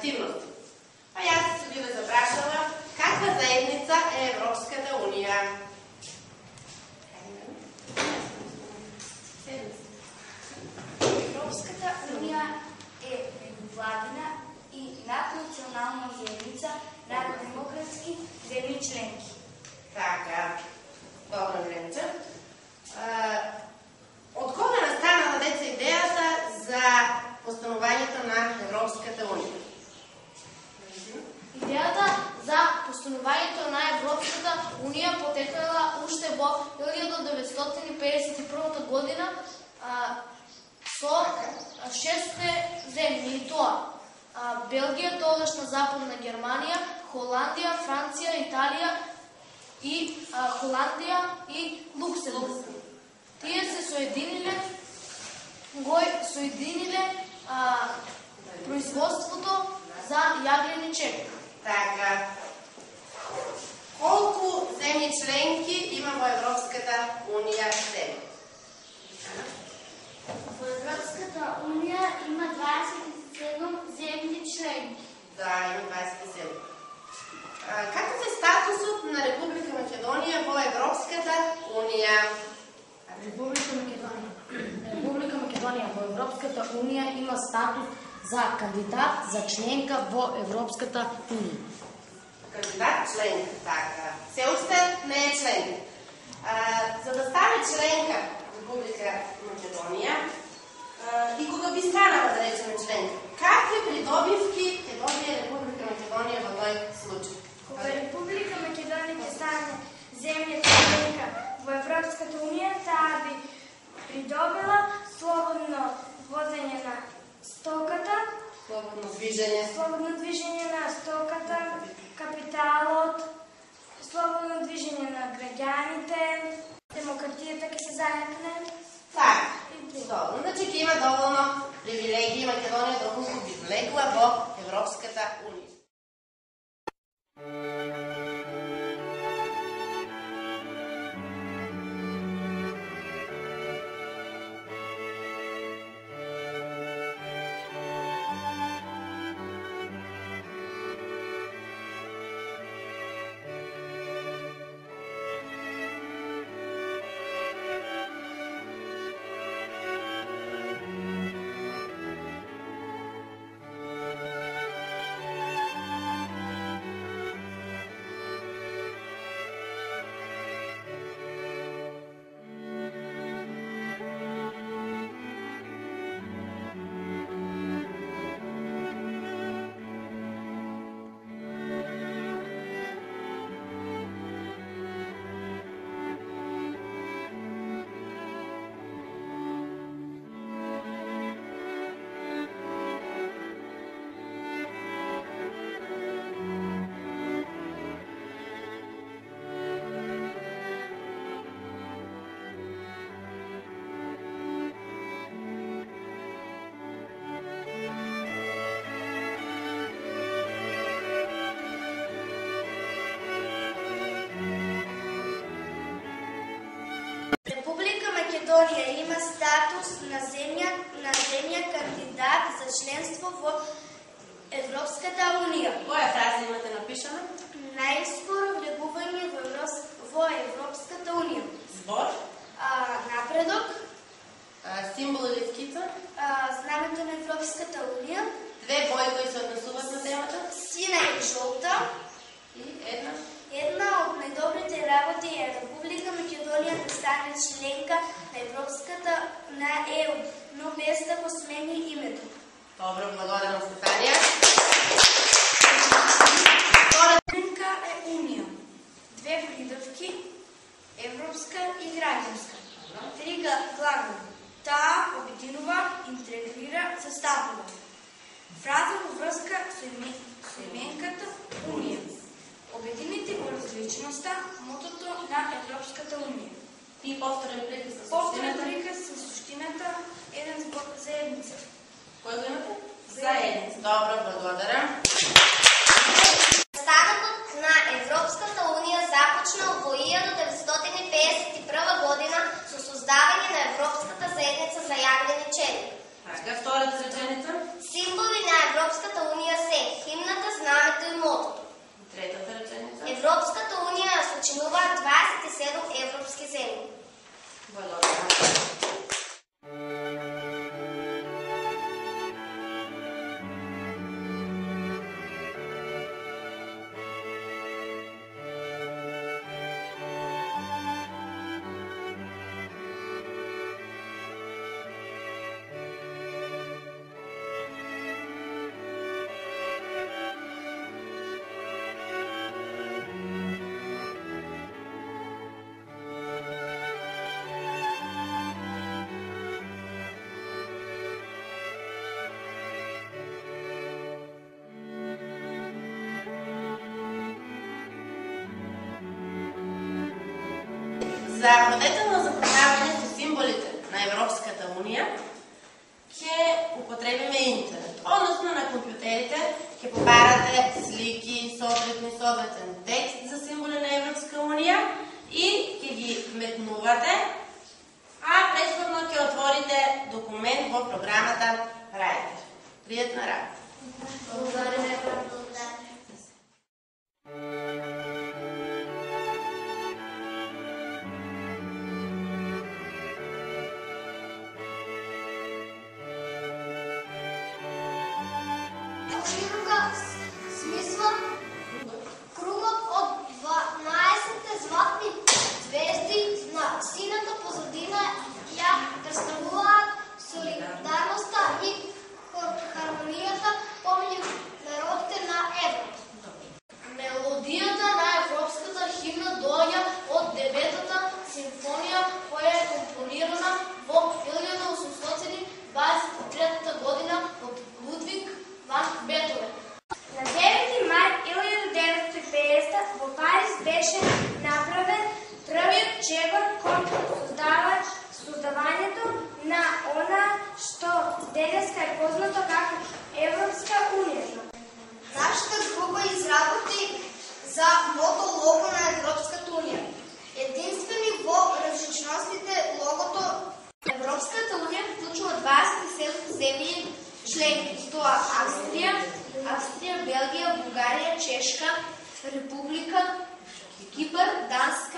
активности. Па јас се би ве запрашала каква заедница е Европската унија? Европската унија е меѓувладина и наднационална заедница на демократски земји членки. Така, добро време. Од кога настанала деца идејата за постановувањето на Европската унија? Идејата за постановувањето на Европската унија потекнала уште во 1951 година со 6 земји, и тоа Белгија, тогашна Западна Германија, Холандија, Франција, Италија и Холандија и Луксембург. Тие се соединиле производството за јаглени чеlik. Така. Колку земји членки има во Европската унија сега? Во Европската унија има 27 земји членки. Да, има 27. Каков е статусот на Република Македонија во Европската унија? Република Македонија во Европската унија има статус за кандидат за членка во Европската унија. Кандидат членка, така. Се уште не е членка. За да стане членка Република Македонија и кога би станала, да речеме, членка, какви придобивки ќе добие Република Македонија во тој случај? Кога Република Македонија ќе стане земја членка во Европската унија, таа би придобила слободно возење на стоката, Слободно движење на стоката, капиталот, слободно движење на граѓаните, демократијата ќе се зајакне. Така, добро. Значи ќе има доволно привилегии Македонија доколку би влегла во Европската унија. Македонија има статус на земја кандидат за членство во Европската унија. Која фраза имате напишана? Најскоро влегување во Европската унија. Збор? Напредок. Символ или скица? Знамето на Европската унија. Две бои кои се однесуваат на темата? Сина и жолта. И една? Една од најдобрите работи е Република Македонија да стане членка на Европската на ЕУ, но без да го смени името. Добро, благодарам, Стефанија. Членка е Унија. Две придавки, европска и граѓанска. Три глаголи. Таа обединува, интегрира, составува. Фраза во врска со именката Унија. Обединети во различноста, мотото на Европската унија. И повторен приказ со суштината. Повторен приказ со суштината, еден збор заедница. Кој го имате? Заедница. Добро, благодарам. Настанокот на Европската унија започнал во 1951 година со создавање на Европската заедница за јаглени чеlik. Така, втората реченица. Символи на Европската унија се За модетелно запознавање со символите на Европската Унија ќе употребиме интернет, односно на компјутерите ќе побарате слики, соодветен текст за символи на Европска Унија и ќе ги метнувате, а претходно ќе отворите документ во програмата Writer. Пријатна работа! Широка смисла, кругот од 12 златни звезди на сината позадина ја представуваат солидарноста и хармонијата помеѓу народите на Европа. Мелодијата на европската химна доаѓа од 9-та симфонија која е компонирана во 1823 година од Лудвиг ван Бетовен. На 9 мај 1950 во Париз беше направен првиот чегор кон создавањето на она што денеска е познато како Европска Унија. Нашата група изработи за мото лого на Европската Унија. Единствени во различностите логото Европската Унија вклучува 27 земји членки, тоа Австрија, Белгија, Бугарија, Чешка Република, Кипар, Данска,